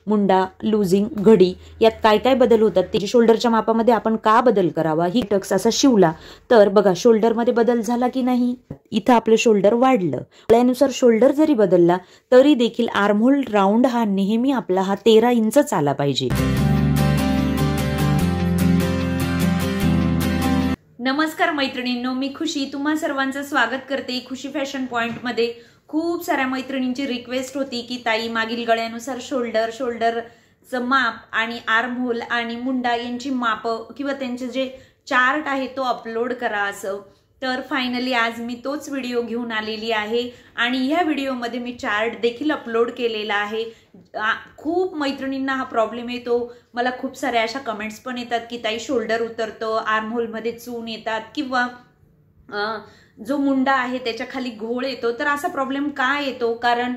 Munda, losing, घडी यात काय काय बदल होतात ते शोल्डरच्या मापामध्ये आपण का बदल करावा, ही टक्स असा शिवला तर बघा शोल्डरमध्ये बदल झाला की नाही. इथं आपलं शोल्डर वाढलं. त्यानुसार शोल्डर जरी बदलला तरी देखील आर्महोल राऊंड हा नेहमी आपला हा 13 इंच आला पाहिजे. नमस्कार मैत्रिणींनो, मी खुशी तुम्हा सर्वांचं स्वागत करते खुशी फॅशन पॉइंट मध्ये. खूप साऱ्या मैत्रिणींची रिक्वेस्ट होती की ताई मागील गळ्यानुसार शोल्डरचं माप आणि आर्महोल आणि मुंडा यांची माप किंवा त्यांचे जे चार्ट आहे तो अपलोड करा असं. तर फायनली आज मी तोच व्हिडिओ घेऊन आलेली आहे आणि ह्या व्हिडिओमध्ये मी चार्ट देखील अपलोड केलेला आहे. खूप मैत्रिणींना हा प्रॉब्लेम येतो. मला खूप साऱ्या अशा कमेंट्स पण येतात की ताई शोल्डर उतरतं, आर्महोलमध्ये चून येतात किंवा जो मुंडा आहे त्याच्या खाली घोळ येतो. तर असा प्रॉब्लेम का येतो? कारण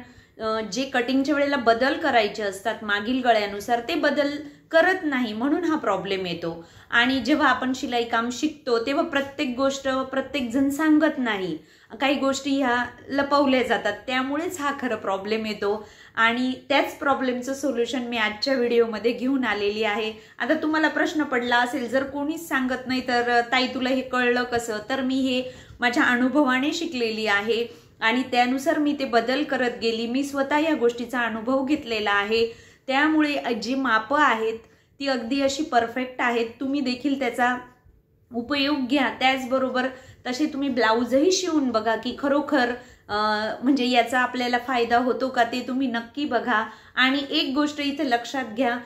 जे कटिंगच्या वेळेला बदल करायचे असतात मागील गळ्यानुसार ते बदल करत नाही, म्हणून हा प्रॉब्लेम येतो. आणि जेव्हा आपण शिलाई काम शिकतो तेव्हा प्रत्येक गोष्ट प्रत्येक जण सांगत नाही, काही गोष्टी ह्या लपवल्या जातात, त्यामुळेच हा खरं प्रॉब्लेम येतो. आणि त्याच प्रॉब्लेमचं सोल्युशन मी आजच्या व्हिडिओमध्ये घेऊन आलेली आहे. आता तुम्हाला प्रश्न पडला असेल, जर कोणीच सांगत नाही तर ताई तुला हे कळलं कसं? तर मी हे माझ्या अनुभवाने शिकलेली आहे आणि त्यानुसार मी ते बदल करत गेली. मी स्वतः या गोष्टीचा अनुभव घेतलेला आहे, त्यामुळे जी मापं आहेत ती अगदी अशी परफेक्ट आहेत. तुम्ही देखील त्याचा उपयोग घ्या. त्याचबरोबर तसे तुम्ही ब्लाऊजही शिवून बघा की खरोखर म्हणजे याचा आपल्याला फायदा होतो का ते तुम्ही नक्की बघा. आणि एक गोष्ट इथे लक्षात घ्या,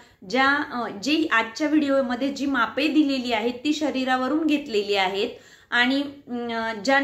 जी आजच्या व्हिडिओमध्ये जी मापे दिलेली आहेत ती शरीरावरून घेतलेली आहेत. आणि ज्या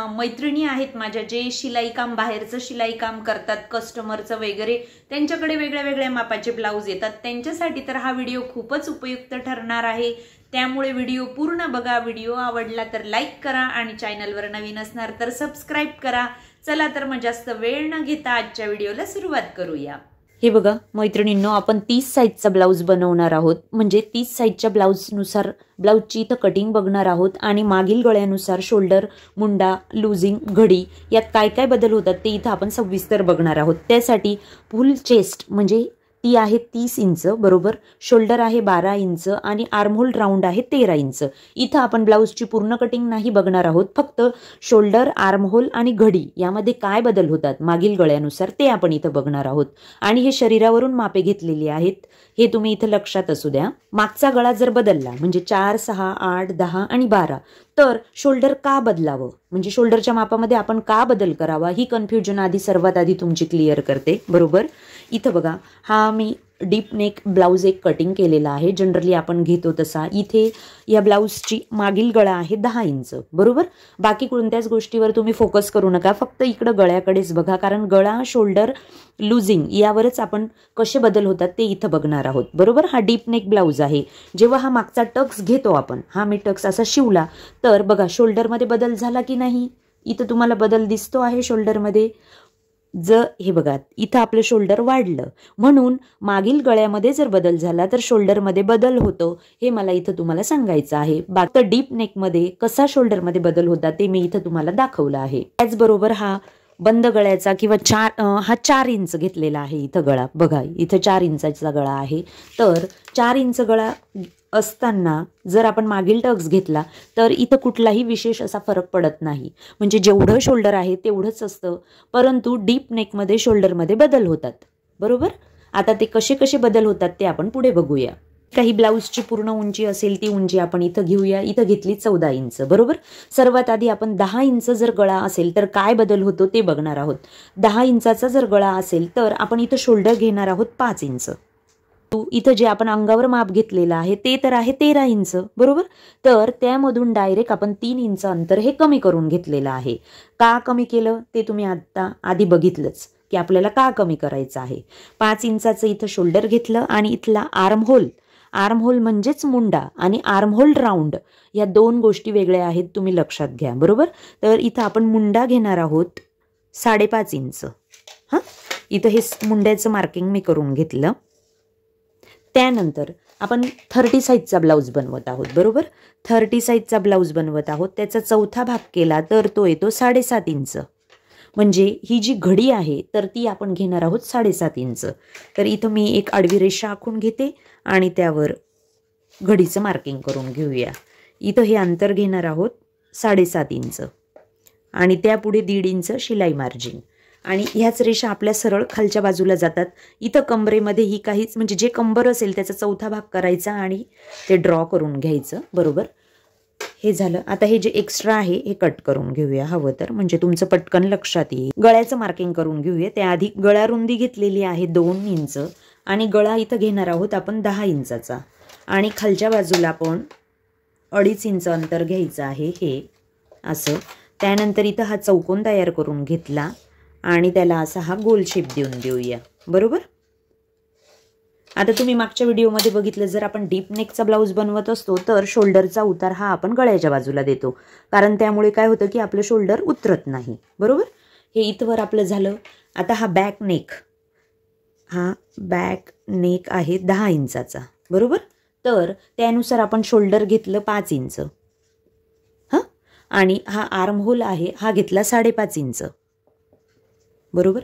मैत्रिणी आहेत माझ्या जे शिलाई काम बाहेरचं शिलाई काम करतात कस्टमरचं वगैरे, त्यांच्याकडे वेगळ्या वेगळ्या मापाचे ब्लाऊज येतात, त्यांच्यासाठी तर हा व्हिडिओ खूपच उपयुक्त ठरणार आहे. त्यामुळे व्हिडिओ पूर्ण बघा. व्हिडिओ आवडला तर लाईक करा आणि चॅनलवर नवीन असणार तर सबस्क्राईब करा. चला तर मग जास्त वेळ न घेता आजच्या व्हिडिओला सुरुवात करूया. हे बघा मैत्रिणींनो, आपण 30 साईजचा ब्लाऊज बनवणार आहोत. म्हणजे 30 साईजच्या ब्लाऊजनुसार ब्लाऊजची इथं कटिंग बघणार आहोत आणि मागील गळ्यानुसार शोल्डर, मुंडा, लुजिंग, घडी यात काय काय बदल होतात ते इथं आपण सविस्तर बघणार आहोत. त्यासाठी फुल चेस्ट म्हणजे ती आहे 30 इंच बरोबर, शोल्डर आहे 12 इंच आणि आर्महोल राऊंड आहे 13 इंच. इथं आपण ब्लाऊजची पूर्ण कटिंग नाही बघणार आहोत, फक्त शोल्डर, आर्महोल आणि घडी यामध्ये काय बदल होतात मागील गळ्यानुसार ते आपण इथं बघणार आहोत. आणि हे शरीरावरून मापे घेतलेली आहेत, हे तुम्ही इथं लक्षात असू द्या. मागचा गळा जर बदलला म्हणजे 4, 6, 8, 10 आणि 12 तर शोल्डर का बदलावं, म्हणजे शोल्डरच्या मापामध्ये आपण का बदल करावा, ही कन्फ्युजन सर्वात आधी तुमची क्लिअर करते बरोबर. इथं बघा, हा मी डीप नेक ब्लाऊज एक कटिंग केलेला आहे, जनरली आपण घेतो तसा. इथे या ब्लाऊजची मागील गळा आहे 10 इंच बरोबर. बाकी कोणत्याच गोष्टीवर तुम्ही फोकस करू नका, फक्त इकडं गळ्याकडेच बघा, कारण गळा, शोल्डर, लुजिंग यावरच आपण कसे बदल होतात ते इथं बघणार आहोत बरोबर. हा डीप नेक ब्लाऊज आहे. जेव्हा हा मागचा टक्स घेतो आपण, हा मी टक्स असा शिवला तर बघा शोल्डरमध्ये बदल झाला की नाही. इथं तुम्हाला बदल दिसतो आहे शोल्डरमध्ये. हे बघा इथं आपलं शोल्डर वाढलं, म्हणून मागील गळ्यामध्ये जर बदल झाला तर शोल्डरमध्ये बदल होतो, हे मला इथं तुम्हाला सांगायचं आहे. बाकी डीप नेकमध्ये कसा शोल्डरमध्ये बदल होता ते मी इथं तुम्हाला दाखवलं आहे. त्याचबरोबर हा बंद गळ्याचा किंवा हा 4 इंच घेतलेला आहे इथं गळा बघा, इथं 4 इंचाचा गळा आहे. तर 4 इंच गळा असताना जर आपण मागील टक्स घेतला तर इथं कुठलाही विशेष असा फरक पडत नाही, म्हणजे जेवढं शोल्डर आहे तेवढंच असतं, परंतु डीप नेकमध्ये शोल्डरमध्ये बदल होतात बरोबर. आता ते कसे कसे बदल होतात ते आपण पुढे बघूया. काही ब्लाऊजची पूर्ण उंची असेल ती उंची आपण इथं घेऊया. इथं घेतली 14 इंच बरोबर. सर्वात आधी आपण 10 इंच जर गळा असेल तर काय बदल होतो ते बघणार आहोत. 10 इंचाचा जर गळा असेल तर आपण इथं शोल्डर घेणार आहोत 5 इंच. इथं जे आपण अंगावर माप घेतलेलं आहे ते तर आहे 13 इंच बरोबर. तर त्यामधून डायरेक्ट आपण 3 इंच अंतर हे कमी करून घेतलेलं आहे. का कमी केलं ते तुम्ही आता आधी बघितलंच की आपल्याला का कमी करायचं आहे. 5 इंचाचं इथं शोल्डर घेतलं आणि इथला आर्महोल म्हणजेच मुंडा आणि आर्महोल राऊंड या 2 गोष्टी वेगळ्या आहेत, तुम्ही लक्षात घ्या बरोबर. तर इथं आपण मुंडा घेणार आहोत 5.5 इंच. इथं हे मुंड्याचं मार्किंग मी करून घेतलं. त्यानंतर आपण 30 साईजचा ब्लाऊज बनवत आहोत बरोबर. 30 साईजचा ब्लाऊज बनवत आहोत, त्याचा चौथा भाग केला तर तो येतो 7.5 इंच. म्हणजे ही जी घडी आहे तर ती आपण घेणार आहोत 7.5 इंच. तर इथं मी एक आडवी रेषा आखून घेते आणि त्यावर घडीचं मार्किंग करून घेऊया. इथं हे अंतर घेणार आहोत 7.5 इंच आणि त्यापुढे 1.5 इंच शिलाई मार्जिन आणि ह्याच रेषा आपल्या सरळ खालच्या बाजूला जातात. इथं कंबरेमध्ये ही काहीच म्हणजे जे कंबर असेल त्याचा चौथा भाग करायचा आणि ते ड्रॉ करून घ्यायचं. बरोबर, हे झालं. आता हे जे एक्स्ट्रा आहे हे कट करून घेऊया हवं तर, म्हणजे तुमचं पटकन लक्षात येईल. गळ्याचं मार्किंग करून घेऊया. त्याआधी गळा रुंदी घेतलेली आहे 2 इंच आणि गळा इथं घेणार आहोत आपण 10 इंचाचा आणि खालच्या बाजूला आपण 2.5 इंच अंतर घ्यायचं आहे हे असं. त्यानंतर इथं हा चौकोन तयार करून घेतला आणि त्याला असा हा गोल शेप देऊन देऊया. बरोबर, आता तुम्ही मागच्या व्हिडिओमध्ये बघितलं, जर आपण डीप नेकचा ब्लाऊज बनवत असतो तर शोल्डरचा उतार हा आपण गळ्याच्या बाजूला देतो, कारण त्यामुळे काय होतं की आपलं शोल्डर उतरत नाही. बरोबर, हे इथवर आपलं झालं. आता हा बॅक नेक आहे 10 इंचाचा. बरोबर, तर त्यानुसार आपण शोल्डर घेतलं 5 इंच आणि हा आर्म होल आहे हा घेतला 5.5 इंच. बरोबर,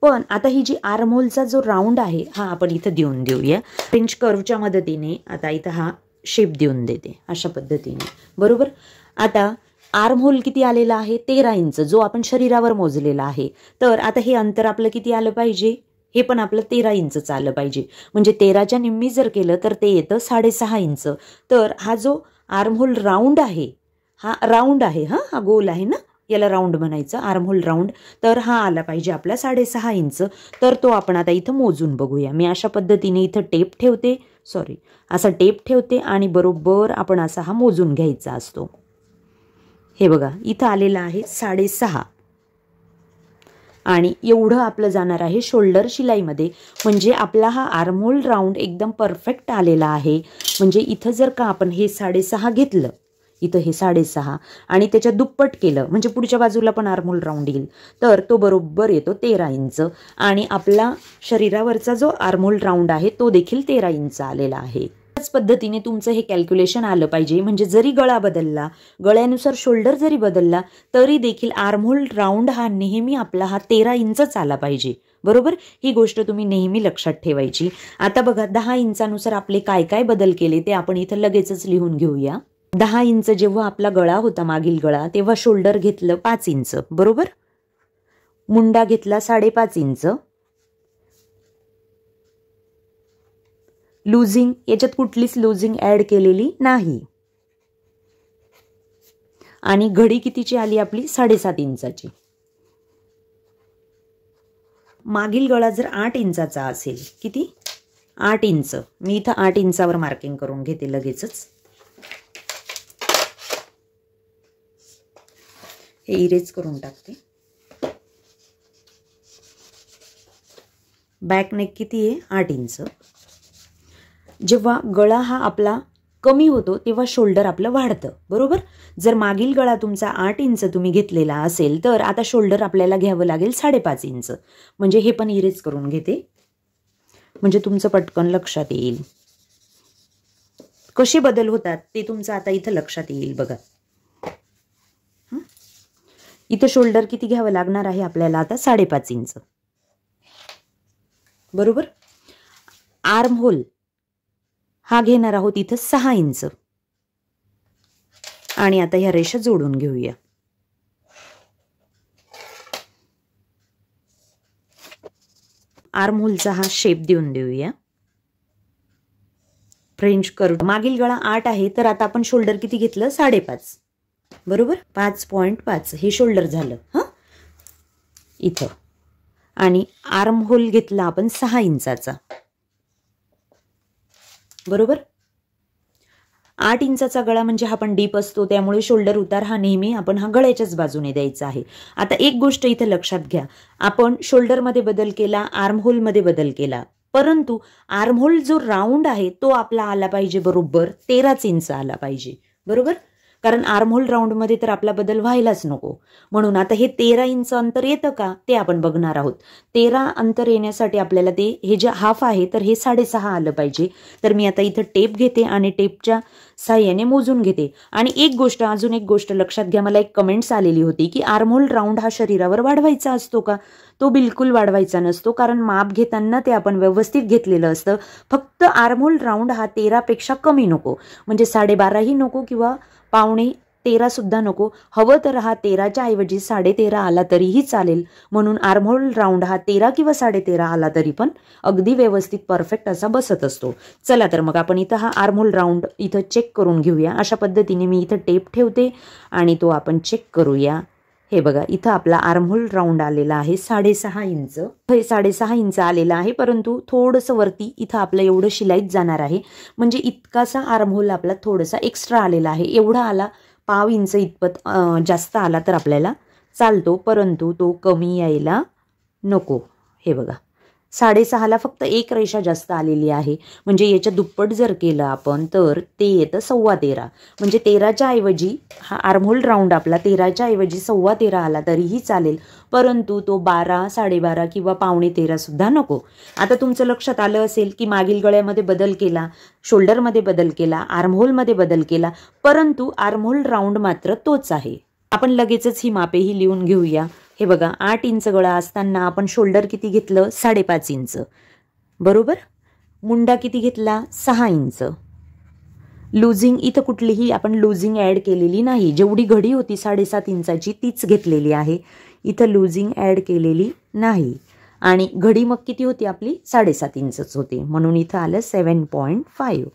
पण आता ही जी आर्म होलचा जो राऊंड आहे हा आपण इथं देऊन देऊया फ्रेंच कर्वच्या मदतीने. आता इथं हा शेप देऊन देते अशा पद्धतीने. बरोबर, आता आर्म होल किती आलेला आहे 13 इंच, जो आपण शरीरावर मोजलेला आहे. तर आता हे अंतर आपलं किती आलं पाहिजे, हे पण आपलं 13 इंचचं आलं पाहिजे. म्हणजे 13च्या निम्मी जर केलं तर ते येतं 6.5 इंच. तर हा जो आर्म होल राऊंड आहे हा राऊंड आहे, हा गोल आहे ना, याला राऊंड म्हणायचं, आर्म होल राऊंड. तर हा आला पाहिजे आपला 6.5 इंच. तर तो आपण आता इथं मोजून बघूया. मी अशा पद्धतीने इथं असा टेप ठेवते आणि बरोबर आपण असा हा मोजून घ्यायचा असतो. हे बघा इथं आलेला आहे 6.5 आणि एवढं आपलं जाणार आहे शोल्डर शिलाईमध्ये. म्हणजे आपला हा आर्म होल राऊंड एकदम परफेक्ट आलेला आहे. म्हणजे इथं जर का आपण हे 6.5 घेतलं, इथं हे 6.5 आणि त्याच्या दुप्पट केलं म्हणजे पुढच्या बाजूला पण आर्म होल राऊंड येईल, तर तो बरोबर येतो 13 इंच. आणि आपला शरीरावरचा जो आर्म होल राऊंड आहे तो देखील 13 इंच आलेला आहे. त्याच पद्धतीने तुमचं हे कॅल्क्युलेशन आलं पाहिजे. म्हणजे जरी गळा बदलला, गळ्यानुसार शोल्डर जरी बदलला, तरी देखील आर्म होल राऊंड हा नेहमी आपला हा 13 इंचच आला पाहिजे. बरोबर, ही गोष्ट तुम्ही नेहमी लक्षात ठेवायची. आता बघा 10 इंचानुसार आपले काय काय बदल केले ते आपण इथं लगेचच लिहून घेऊया. 10 इंच जेव्हा आपला गळा होता मागील गळा, तेव्हा शोल्डर घेतलं 5 इंच. बरोबर, मुंडा घेतला 5.5 इंच. लुझिंग, याच्यात कुठलीच लुझिंग ऍड केलेली नाही. आणि घडी कितीची आली आपली 7.5 इंचाची. मागील गळा जर 8 इंचाचा असेल, किती 8 इंच, मी इथं 8 इंचावर मार्किंग करून घेते लगेचच. हे इरेज करून टाकते. बॅक नेक किती आहे 8 इंच. जेव्हा गळा हा आपला कमी होतो तेव्हा शोल्डर आपलं वाढतं. बरोबर, जर मागील गळा तुमचा 8 इंच तुम्ही घेतलेला असेल तर आता शोल्डर आपल्याला घ्यावं लागेल 5.5 इंच. म्हणजे हे पण इरेज करून घेते म्हणजे तुमचं पटकन लक्षात येईल. कसे बदल होतात ते तुमचं आता इथं लक्षात येईल. बघा इथं शोल्डर किती घ्यावं लागणार आहे आपल्याला आता 5.5 इंच. बरोबर, आर्म होल हा घेणार आहोत इथं 6 इंच. आणि आता ह्या रेषा जोडून घेऊया. आर्म होलचा हा शेप देऊन देऊया. French curve. मागील गळा 8 आहे तर आता आपण शोल्डर किती घेतलं 5.5. बरोबर, 5.5 हे शोल्डर झालं इथं. आणि आर्म होल घेतला आपण 6 इंचाचा. बरोबर, 8 इंचाचा गळा म्हणजे हा पण डीप असतो, त्यामुळे शोल्डर उतार हा नेहमी आपण हा गळ्याच्याच बाजूने द्यायचा आहे. आता एक गोष्ट इथे लक्षात घ्या, आपण शोल्डरमध्ये बदल केला, आर्म होलमध्ये बदल केला, परंतु आर्म होल जो राऊंड आहे तो आपला आला पाहिजे बरोबर 13 इंच आला पाहिजे. बरोबर, कारण आर्महोल राऊंडमध्ये तर आपला बदल व्हायलाच नको. म्हणून आता हे 13 इंच अंतर येतं का ते आपण बघणार आहोत. 13 अंतर येण्यासाठी आपल्याला हे जे हाफ आहे तर हे 6.5 आलं पाहिजे. तर मी आता इथं टेप घेते आणि टेपच्या साह्याने मोजून घेते. आणि अजून एक गोष्ट लक्षात घ्या, मला एक कमेंट्स आलेली होती की आर्महोल राऊंड हा शरीरावर वाढवायचा असतो का? तो बिलकुल वाढवायचा नसतो, कारण माप घेताना ते आपण व्यवस्थित घेतलेलं असतं. फक्त आर्महोल राऊंड हा 13 पेक्षा कमी नको, म्हणजे 12.5ही नको किंवा 12.5 सुद्धा नको. हवं तर हा 13च्या ऐवजी 13.5 आला तरीही चालेल. म्हणून आर्महोल राऊंड हा 13 किंवा 13.5 आला तरी पण अगदी व्यवस्थित परफेक्ट असा बसत असतो. चला तर मग आपण इथं हा आर्महोल राऊंड इथं चेक करून घेऊया. अशा पद्धतीने मी इथं टेप ठेवते आणि तो आपण चेक करूया. हे बघा, इथं आपला आर्महोल राऊंड आलेला आहे 6.5 इंच. हे 6.5 इंच आलेला आहे, परंतु थोडंसं वरती इथं आपलं एवढं शिलाईत जाणार आहे. म्हणजे इतकासा आर्महोल आपला थोडासा एक्स्ट्रा आलेला आहे. एवढा आला, 1/2 इंच इतपत जास्त आला तर आपल्याला चालतो, परंतु तो कमी यायला नको. हे बघा, 6.5ला फक्त एक रेषा जास्त आलेली आहे. म्हणजे याच्या दुप्पट जर केलं आपण तर ते येतं 13.25. म्हणजे 13च्या ऐवजी हा आर्महोल राऊंड आपला 13च्या ऐवजी 13.25 आला तरीही चालेल, परंतु तो 12, 12.5 किंवा 12.13 सुद्धा नको. आता तुमचं लक्षात आलं असेल की मागील गळ्यामध्ये बदल केला, शोल्डरमध्ये बदल केला, आर्महोलमध्ये बदल केला, परंतु आर्महोल राऊंड मात्र तोच आहे. आपण लगेचच ही मापेही लिहून घेऊया. हे बघा, 8 इंच गळा असताना आपण शोल्डर किती घेतलं? 5.5 इंच, बरोबर. मुंडा किती घेतला? 6 इंच. लुझिंग इथं कुठलीही आपण लुझिंग ॲड केलेली नाही. जेवढी घडी होती 7.5 इंचाची तीच घेतलेली आहे. इथं लुझिंग ॲड केलेली नाही. आणि घडी मग किती होती आपली? 7.5 इंचच होती, म्हणून इथं आलं 7.5.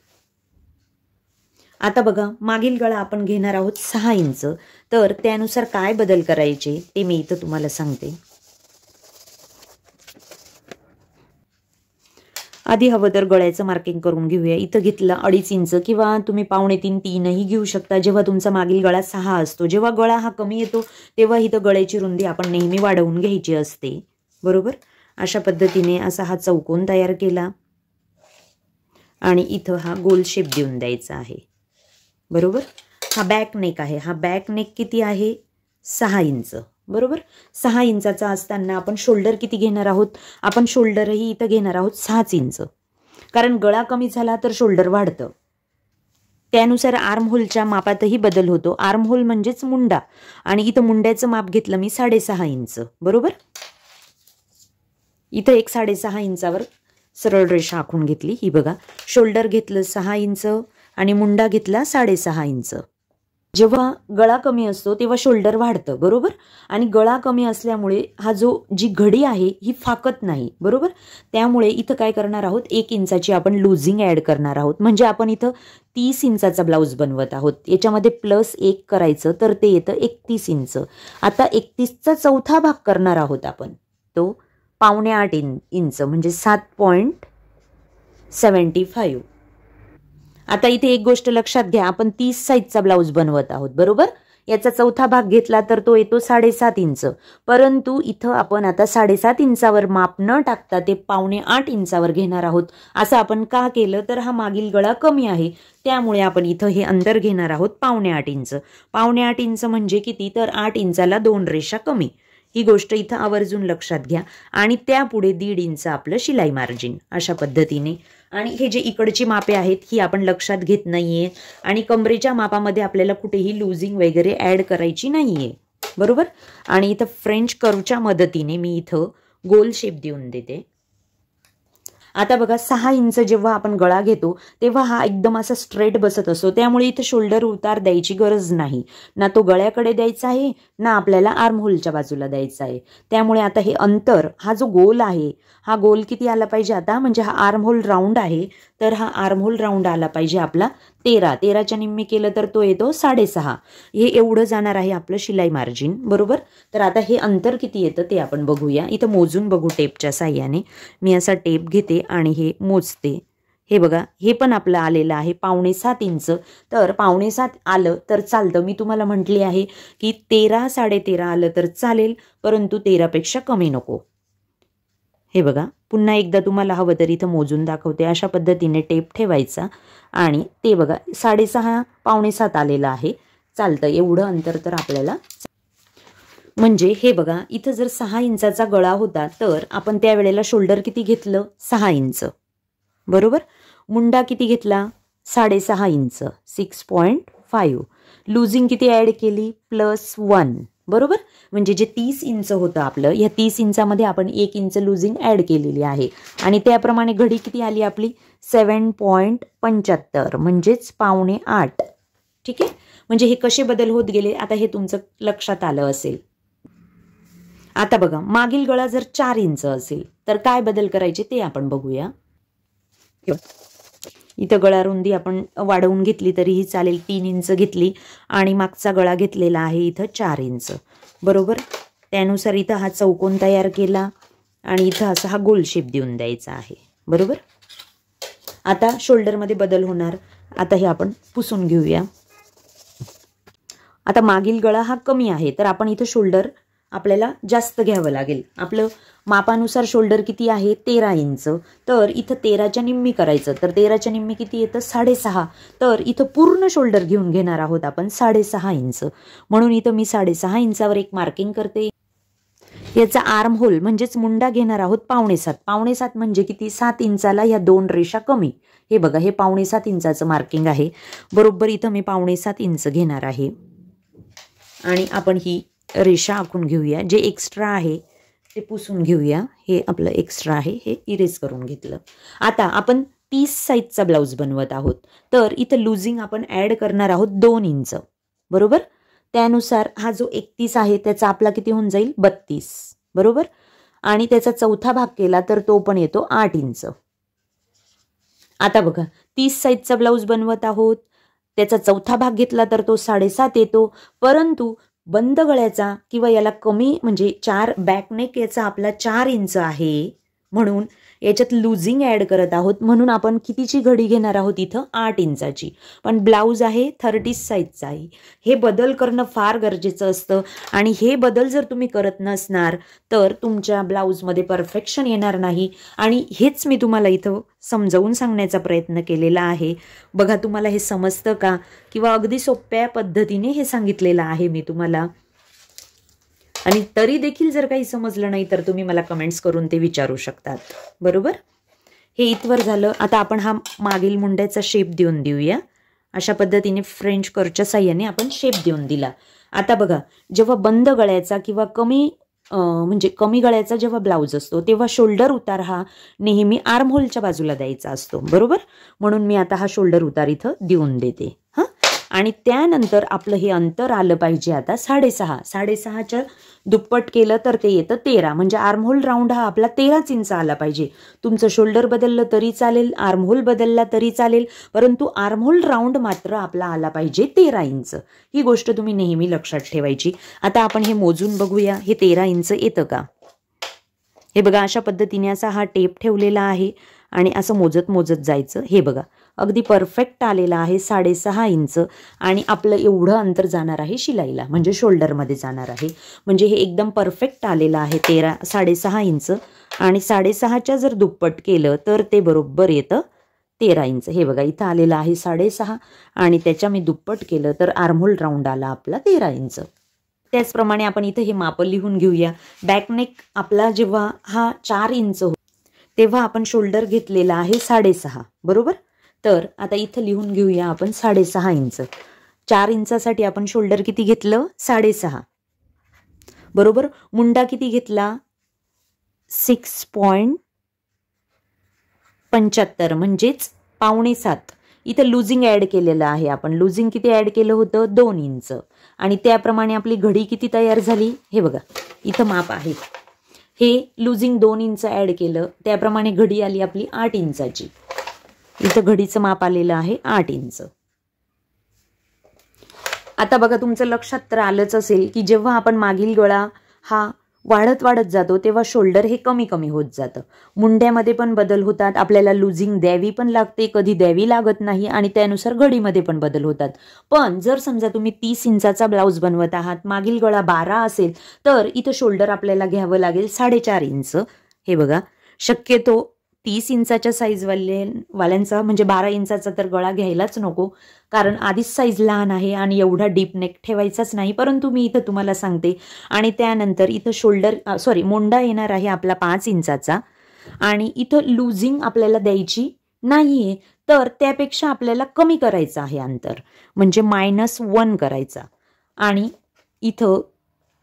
आता बघा, मागील गळा आपण घेणार आहोत 6 इंच. तर त्यानुसार काय बदल करायचे ते मी इथं तुम्हाला सांगते. आधी हवं तर गळ्याचं मार्किंग करून घेऊया. इथं घेतलं 2.5 इंच किंवा तुम्ही 2.5, 3ही घेऊ शकता. जेव्हा तुमचा मागील गळा 6 असतो, जेव्हा गळा हा कमी येतो तेव्हा इथं गळ्याची रुंदी आपण नेहमी वाढवून घ्यायची असते, बरोबर. अशा पद्धतीने असा हा चौकोन तयार केला आणि इथं हा गोल शेप देऊन द्यायचा आहे, बरोबर. हा बॅक नेक आहे. हा बॅक नेक किती आहे? 6 इंच, बरोबर. 6 इंचाचा असताना आपण शोल्डर किती घेणार आहोत? आपण शोल्डरही इथं घेणार आहोत 6 इंच, कारण गळा कमी झाला तर शोल्डर वाढतं. त्यानुसार आर्महोलच्या मापातही बदल होतो. आर्महोल म्हणजेच मुंडा, आणि इथं मुंड्याचं माप घेतलं मी 6.5 इंच, बरोबर. इथं एक 6.5 इंचावर सरळ रेषा आखून घेतली. ही बघा, शोल्डर घेतलं 6 इंच आणि मुंडा घेतला 6.5 इंच. जेव्हा गळा कमी असतो तेव्हा शोल्डर वाढतं, बरोबर. आणि गळा कमी असल्यामुळे जी घडी आहे ही फाकत नाही, बरोबर. त्यामुळे इथं काय करणार आहोत? 1 इंचाची आपण लुझिंग ॲड करणार आहोत. म्हणजे आपण इथं 30 इंचाचा ब्लाऊज बनवत आहोत. याच्यामध्ये +1 करायचं तर ते येतं 31 इंच. आता 31चा चौथा भाग करणार आहोत आपण, तो 7.5 इंच म्हणजे 7.75. आता इथे एक गोष्ट लक्षात घ्या, आपण 30 साईजचा ब्लाऊज बनवत आहोत, बरोबर. याचा चौथा भाग घेतला तर तो येतो 7.5 इंच. परंतु इथं आपण आता 7.5 इंचावर माप न टाकता ते 7.25 इंचावर घेणार आहोत. असं आपण का केलं? तर हा मागील गळा कमी आहे, त्यामुळे आपण इथं हे अंतर घेणार आहोत 7.25 इंच. 7.25 इंच म्हणजे किती? तर 8 इंचाला 2 रेषा कमी. ही गोष्ट इथं आवर्जून लक्षात घ्या. आणि त्यापुढे 1.5 इंच आपलं शिलाई मार्जिन, अशा पद्धतीने. आणि हे जे इकडची मापे आहेत ही आपण लक्षात घेत नाहीये, आणि कमरेच्या मापामध्ये आपल्याला कुठेही लुझिंग वगैरे ॲड करायची नाहीये, बरोबर. आणि इथं फ्रेंच कर्वच्या मदतीने मी इथं गोल शेप देऊन देते. आता बघा, 6 इंच जेव्हा आपण गळा घेतो तेव्हा हा एकदम असा स्ट्रेट बसत असतो, त्यामुळे इथं शोल्डर उतार द्यायची गरज नाही. ना तो गळ्याकडे द्यायचा आहे, ना आपल्याला आर्महोलच्या बाजूला द्यायचा आहे. त्यामुळे आता हे अंतर, हा जो गोल आहे, हा गोल किती आला पाहिजे आता? म्हणजे हा आर्महोल राऊंड आहे, तर हा आर्महोल राऊंड आला पाहिजे आपला 13च्या निम्मे केलं तर तो येतो 6.5. हे एवढं जाणार आहे आपलं शिलाई मार्जिन, बरोबर. तर आता हे अंतर किती येतं ते आपण बघूया. इथं मोजून बघू टेपच्या साह्याने. मी असा टेप घेते आणि हे मोजते. हे बघा, हे पण आपलं आलेलं आहे 7.25 इंच. तर 7.25 आलं तर चालतं. मी तुम्हाला म्हटले आहे की 13, 13.5 आलं तर चालेल, परंतु 13पेक्षा कमी नको. हे बघा, पुन्हा एकदा तुम्हाला हवं तर इथं मोजून दाखवते. अशा पद्धतीने टेप ठेवायचा आणि ते बघा 6.5, 7.25 आलेला आहे. चालतं, एवढं अंतर तर आपल्याला. म्हणजे हे बघा, इथं जर 6 इंचाचा गळा होता तर आपण त्यावेळेला शोल्डर किती घेतलं, 6 इंच, बरोबर. मुंडा किती घेतला, 6.5 इंच, 6.5. लुझिंग किती ॲड केली, +1, बरोबर. म्हणजे जे 30 इंच होतं आपलं, या 30 इंचामध्ये आपण 1 इंच लुझिंग ॲड केलेली आहे. आणि त्याप्रमाणे घडी किती आली आपली, 7.75, म्हणजेच 7.25. ठीक आहे. म्हणजे हे कसे बदल होत गेले आता हे तुमचं लक्षात आलं असेल. आता बघा, मागील गळा जर 4 इंच असेल तर काय बदल करायचे ते आपण बघूया. इथं गळा रुंदी आपण वाढवून घेतली तरीही चालेल, 3 इंच घेतली आणि मागचा गळा घेतलेला आहे इथं 4 इंच, बरोबर. त्यानुसार इथं हा चौकोन तयार केला आणि इथं असा हा गोल शेप देऊन द्यायचा आहे, बरोबर. आता शोल्डरमध्ये बदल होणार. आता हे आपण पुसून घेऊया. आता मागील गळा हा कमी आहे तर आपण इथं शोल्डर आपल्याला जास्त घ्यावं लागेल. आपलं मापानुसार शोल्डर किती आहे, 13 इंच, तर इथं 13च्या निम्मी करायचं. तर 13च्या निम्मी किती येतं, 6.5. तर इथं पूर्ण शोल्डर घेऊन घेणार आहोत आपण 6.5 इंच. म्हणून इथं मी 6.5 इंचावर एक मार्किंग करते. याचा आर्म होल म्हणजेच मुंडा घेणार आहोत 7.5. 7.5 म्हणजे किती, 7 इंचाला ह्या 2 रेषा कमी. हे बघा, हे 7.5 इंचाचं मार्किंग आहे, बरोबर. इथं मी 7.5 इंच घेणार आहे आणि आपण ही रेषा आखून घेऊया. जे एक्स्ट्रा आहे ते पुसून घेऊया. हे आपलं एक्स्ट्रा आहे, हे इरेज करून घेतलं. आता आपण 30 साईजचा ब्लाऊज बनवत आहोत तर इथं लुझिंग आपण ॲड करणार आहोत 2 इंच, बरोबर. त्यानुसार हा जो 31 आहे त्याचा आपला किती होऊन जाईल, 32, बरोबर. आणि त्याचा चौथा भाग केला तर तो पण येतो 8 इंच. आता बघा, 30 साईजचा ब्लाऊज बनवत आहोत, त्याचा चौथा भाग घेतला तर तो 7.5 येतो. परंतु बंद गळ्याचा किंवा याला कमी म्हणजे 4 बॅकनेक याचा आपला 4 इंच आहे, म्हणून याच्यात लुझिंग ॲड करत आहोत. म्हणून आपण कितीची घडी घेणार आहोत इथं, 8 इंचाची. पण ब्लाऊज आहे 30 साईजचा आहे. हे बदल करणं फार गरजेचं असतं आणि हे बदल जर तुम्ही करत नसणार तर तुमच्या ब्लाऊजमध्ये परफेक्शन येणार नाही. आणि हेच मी तुम्हाला इथं समजावून सांगण्याचा प्रयत्न केलेला आहे. बघा, तुम्हाला हे समजतं का, किंवा अगदी सोप्या पद्धतीने हे सांगितलेलं आहे मी तुम्हाला. आणि तरी देखील जर काही समजलं नाही तर तुम्ही मला कमेंट्स करून ते विचारू शकतात, बरोबर. हे इथवर झालं. आता आपण हा मागील मुंड्याचा शेप देऊन देऊया. अशा पद्धतीने फ्रेंच कर्वच्या साह्याने आपण शेप देऊन दिला. आता बघा, जेव्हा बंद गळ्याचा किंवा कमी गळ्याचा जेव्हा ब्लाऊज असतो तेव्हा शोल्डर उतार हा नेहमी आर्म होलच्या बाजूला द्यायचा असतो, बरोबर. म्हणून मी आता हा शोल्डर उतार इथं देऊन देते. हां, आणि त्यानंतर आपलं हे अंतर आलं पाहिजे आता 6.5. 6.5च्या दुप्पट केलं तर ते येतं 13. म्हणजे आर्महोल राऊंड हा आपला 13 इंच आला पाहिजे. तुमचं शोल्डर बदललं तरी चालेल, आर्महोल बदलला तरी चालेल, परंतु आर्महोल राऊंड मात्र आपला आला पाहिजे 13 इंच. ही गोष्ट तुम्ही नेहमी लक्षात ठेवायची. आता आपण हे मोजून बघूया, हे 13 इंच येतं का. हे बघा, अशा पद्धतीने असा हा टेप ठेवलेला आहे आणि असं मोजत मोजत जायचं. हे बघा, अगदी परफेक्ट आलेला आहे 6.5 इंच. आणि आपलं एवढं अंतर जाणार आहे शिलाईला, म्हणजे शोल्डरमध्ये जाणार आहे. म्हणजे हे एकदम परफेक्ट आलेलं आहे 6.5 इंच. आणि 6.5च्या जर दुप्पट केलं तर ते बरोबर येतं 13 इंच. हे बघा, इथं आलेलं आहे 6.5 आणि त्याच्या मी दुप्पट केलं तर आर्महोल राऊंड आला आपला 13 इंच. त्याचप्रमाणे आपण इथं हे माप लिहून घेऊया. बॅकनेक आपला जेव्हा हा 4 इंच हो तेव्हा आपण शोल्डर घेतलेला आहे 6.5, बरोबर. तर आता इथं लिहून घेऊया आपण 6.5 इंच. 4 इंचासाठी आपण शोल्डर किती घेतलं, 6.5, बरोबर. मुंडा किती घेतला, 6.75 म्हणजेच 6.25. इथं लुझिंग ॲड केलेलं आहे आपण. लुझिंग किती ॲड केलं होतं, 2 इंच. आणि त्याप्रमाणे आपली घडी किती तयार झाली, हे बघा इथं माप आहे. हे लुझिंग 2 इंच ॲड केलं, त्याप्रमाणे घडी आली आपली 8 इंचाची. इथं घडीचं माप आलेलं आहे 8 इंच. आता बघा, तुमचं लक्षात तर आलंच असेल की जेव्हा आपण मागील गळा हा वाढत वाढत जातो तेव्हा शोल्डर हे कमी कमी होत जातं. मुंड्यामध्ये पण बदल होतात, आपल्याला लुझिंग द्यावी पण लागते, कधी द्यावी लागत नाही, आणि त्यानुसार घडीमध्ये पण बदल होतात. पण जर समजा तुम्ही 30 इंचाचा ब्लाऊज बनवत आहात, मागील गळा 12 असेल तर इथं शोल्डर आपल्याला घ्यावं लागेल 4.5 इंच. हे बघा, शक्यतो 30 इंचाच्या साईज वाल्यांचा म्हणजे 12 इंचाचा तर गळा घ्यायलाच नको, कारण आधीच साईज लहान आहे आणि एवढा डीप नेक ठेवायचाच नाही. परंतु मी इथं तुम्हाला सांगते. आणि त्यानंतर इथं मोंडा येणार आहे आपला 5 इंचाचा आणि इथं लुझिंग आपल्याला द्यायची नाहीये, तर त्यापेक्षा आपल्याला कमी करायचं आहे अंतर, म्हणजे -1 करायचा. आणि इथं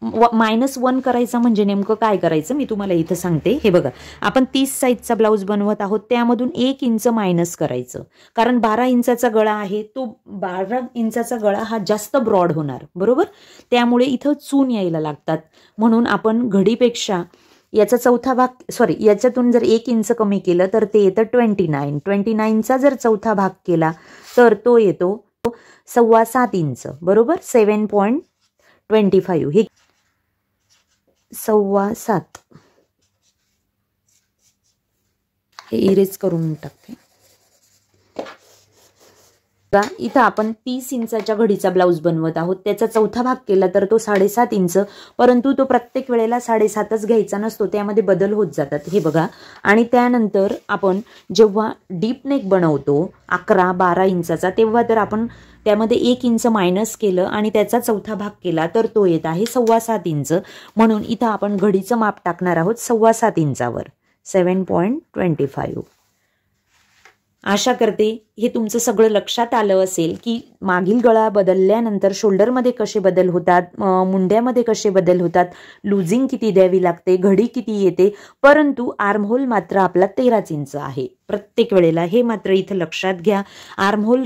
-1 करायचा म्हणजे नेमकं काय करायचं मी तुम्हाला इथं सांगते. हे बघा, आपण 30 साईजचा ब्लाऊज बनवत आहोत, त्यामधून 1 इंच मायनस करायचं, कारण 12 इंचाचा गळा आहे, तो 12 इंचाचा गळा हा जास्त ब्रॉड होणार, बरोबर. त्यामुळे इथं चून यायला लागतात. म्हणून आपण घडीपेक्षा याचा चौथा भाग याच्यातून जर 1 इंच कमी केलं तर ते येतं 29चा जर चौथा भाग केला तर तो येतो 7.25 इंच, बरोबर. 7.25 हे 7.25 हे इरेज करून टाकते. इथं आपण 30 इंचाच्या घडीचा ब्लाऊज बनवत आहोत, त्याचा चौथा भाग केला तर तो 7.5 इंच, परंतु तो प्रत्येक वेळेला 7.5च घ्यायचा नसतो, त्यामध्ये बदल होत जातात. हे बघा. आणि त्यानंतर आपण जेव्हा डीप नेक बनवतो 11-12 इंचाचा, तेव्हा तर आपण त्यामध्ये 1 इंच मायनस केलं आणि त्याचा चौथा भाग केला तर तो येत आहे 7.25 इंच. म्हणून इथं आपण घडीचं माप टाकणार आहोत 7.25 इंचावर, 7.25. आशा करते हे तुमचं सगळं लक्षात आलं असेल की मागील गळा बदलल्यानंतर शोल्डरमध्ये कसे बदल होतात, मुंड्यामध्ये कसे बदल होतात, लुझिंग किती द्यावी लागते, घडी किती येते. परंतु आर्महोल मात्र आपला 13 इंच आहे प्रत्येक वेळेला, हे मात्र इथं लक्षात घ्या. आर्महोल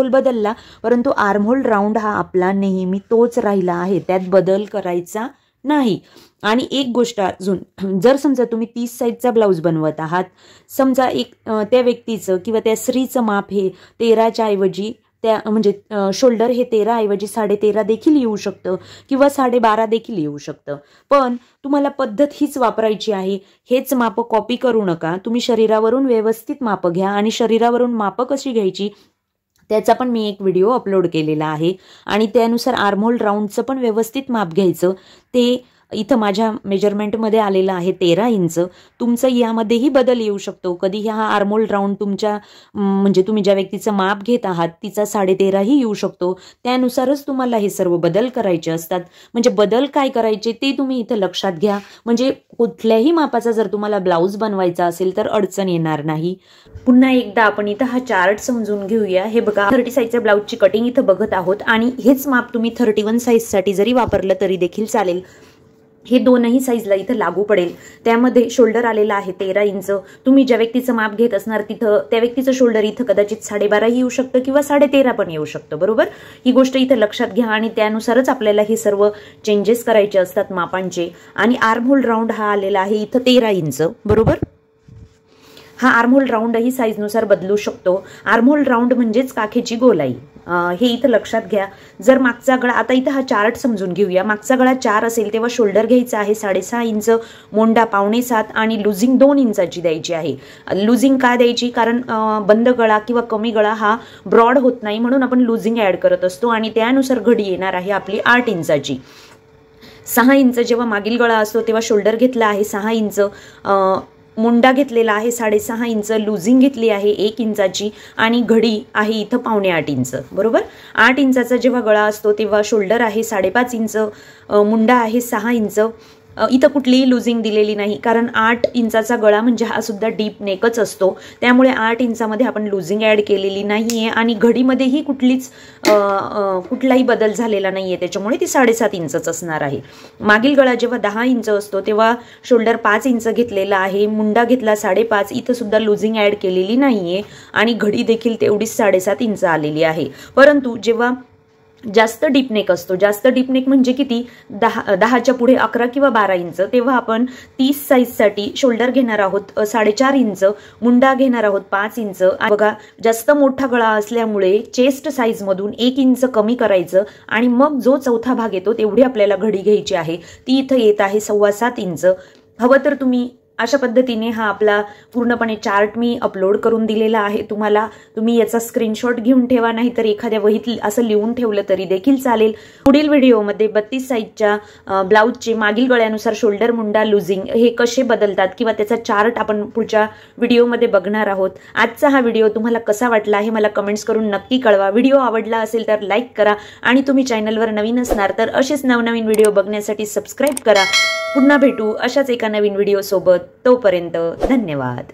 बदलला, परंतु आर्महोल राऊंड हा आपला नेहमी तोच राहिला आहे, त्यात बदल करायचा नाही. आणि एक गोष्ट अजून, जर समजा तुम्ही 30 साईजचा ब्लाऊज बनवत आहात, समजा त्या व्यक्तीचं किंवा त्या स्त्रीचं माप हे 13च्या ऐवजी म्हणजे शोल्डर हे 13 ऐवजी 13.5 देखील येऊ शकतं किंवा 12.5 देखील येऊ शकतं. पण तुम्हाला पद्धत हीच वापरायची आहे. हेच माप कॉपी करू नका. तुम्ही शरीरावरून व्यवस्थित माप घ्या आणि शरीरावरून माप कशी घ्यायची त्याचा पण मी एक व्हिडिओ अपलोड केलेला आहे. आणि त्यानुसार आर्महोल राऊंडचं पण व्यवस्थित माप घ्यायचं. ते इथं माझ्या मेजरमेंटमध्ये आलेलं आहे 13 इंच. तुमचं यामध्येही बदल येऊ शकतो. कधी हा आर्महोल राऊंड तुमच्या म्हणजे तुम्ही ज्या व्यक्तीचं माप घेत आहात तिचा 13.5 येऊ शकतो. त्यानुसारच तुम्हाला हे सर्व बदल करायचे असतात. म्हणजे बदल काय करायचे ते तुम्ही इथं लक्षात घ्या. म्हणजे कुठल्याही मापाचा जर तुम्हाला ब्लाऊज बनवायचा असेल तर अडचण येणार नाही. पुन्हा एकदा आपण इथं हा चार्ट समजून घेऊया. हे बघा, 30 साईजच्या ब्लाऊजची कटिंग इथं बघत आहोत आणि हेच माप तुम्ही 31 साईजसाठी जरी वापरलं तरी देखील चालेल. हे दोनही साईजला इथं लागू पडेल. त्यामध्ये शोल्डर आलेला आहे 13 इंच. तुम्ही ज्या व्यक्तीचं माप घेत असणार तिथं त्या व्यक्तीचं शोल्डर इथं कदाचित 12.5 येऊ शकतं किंवा 13.5 पण येऊ शकतं, बरोबर. ही गोष्ट इथं लक्षात घ्या आणि त्यानुसारच आपल्याला हे सर्व चेंजेस करायचे असतात मापांचे. आणि आर्महोल राऊंड हा आलेला आहे इथं 13 इंच, बरोबर. हा आर्महोल राऊंड ही साईजनुसार बदलू शकतो. आर्महोल राऊंड म्हणजेच काखेची गोलाई, हे इथं लक्षात घ्या. जर मागचा गळा, आता इथं हा चार्ट समजून घेऊया. मागचा गळा 4 असेल तेव्हा शोल्डर घ्यायचा आहे 6.5 इंच, मोंडा 5.25 आणि लुझिंग 2 इंचाची द्यायची आहे. लुझिंग का द्यायची? कारण बंद गळा किंवा कमी गळा हा ब्रॉड होत नाही, म्हणून आपण लुझिंग ऍड करत असतो. आणि त्यानुसार घडी येणार आहे आपली 8 इंचाची. 6 इंच जेव्हा मागील गळा असतो तेव्हा शोल्डर घेतला आहे 6 इंच, मुंडा घेतलेला आहे 6.5 इंच, लुझिंग घेतली आहे 1 इंचाची आणि घडी आहे इथं 7.25 इंच, बरोबर. 8 इंचाचा जेव्हा गळा असतो तेव्हा शोल्डर आहे 5.5 इंच, मुंडा आहे 6 इंच. इथं कुठलीही लुझिंग दिलेली नाही, कारण 8 इंचाचा गळा म्हणजे हा सुद्धा डीप नेकच असतो. त्यामुळे 8 इंचामध्ये आपण लुझिंग ऍड केलेली नाहीये आणि घडीमध्येही कुठलाही बदल झालेला नाहीये, त्याच्यामुळे ती 7.5 इंचच असणार आहे. मागील गळा जेव्हा 10 इंच असतो तेव्हा शोल्डर 5 इंच घेतलेला आहे, मुंडा घेतला 5.5, इथं सुद्धा लुझिंग ऍड केलेली नाहीये आणि घडी देखील तेवढीच 7.5 इंच आलेली आहे. परंतु जेव्हा जास्त डीपनेक असतो, जास्त डीपनेक म्हणजे किती, 10च्या पुढे 11 किंवा 12 इंच, तेव्हा आपण 30 साईजसाठी शोल्डर घेणार आहोत 4.5 इंच, मुंडा घेणार आहोत 5 इंच. बघा, जास्त मोठा गळा असल्यामुळे चेस्ट साईज मधून 1 इंच कमी करायचं आणि मग जो चौथा भाग येतो तेवढी आपल्याला घडी घ्यायची आहे. ती इथं येत आहे 7.25 इंच. हवं तर तुम्ही अशा पद्धतीने हा आपला पूर्णपणे चार्ट मी अपलोड करून दिलेला आहे तुम्हाला. तुम्ही याचा स्क्रीनशॉट घेऊन ठेवा, नाहीतर एखाद्या वहीत असं लिहून ठेवलं तरी देखील चालेल. पुढील व्हिडिओमध्ये 32 साईजच्या ब्लाऊजचे मागील गळ्यानुसार शोल्डर, मुंडा, लुझिंग हे कसे बदलतात किंवा त्याचा चार्ट आपण पुढच्या व्हिडिओमध्ये बघणार आहोत. आजचा हा व्हिडिओ तुम्हाला कसा वाटला हे मला कमेंट्स करून नक्की कळवा. व्हिडिओ आवडला असेल तर लाईक करा आणि तुम्ही चॅनलवर नवीन असणार तर असेच नवनवीन व्हिडिओ बघण्यासाठी सबस्क्राईब करा. पुन्हा भेटू अशाच एका नवीन व्हिडिओ सोबत. तोपर्यंत धन्यवाद.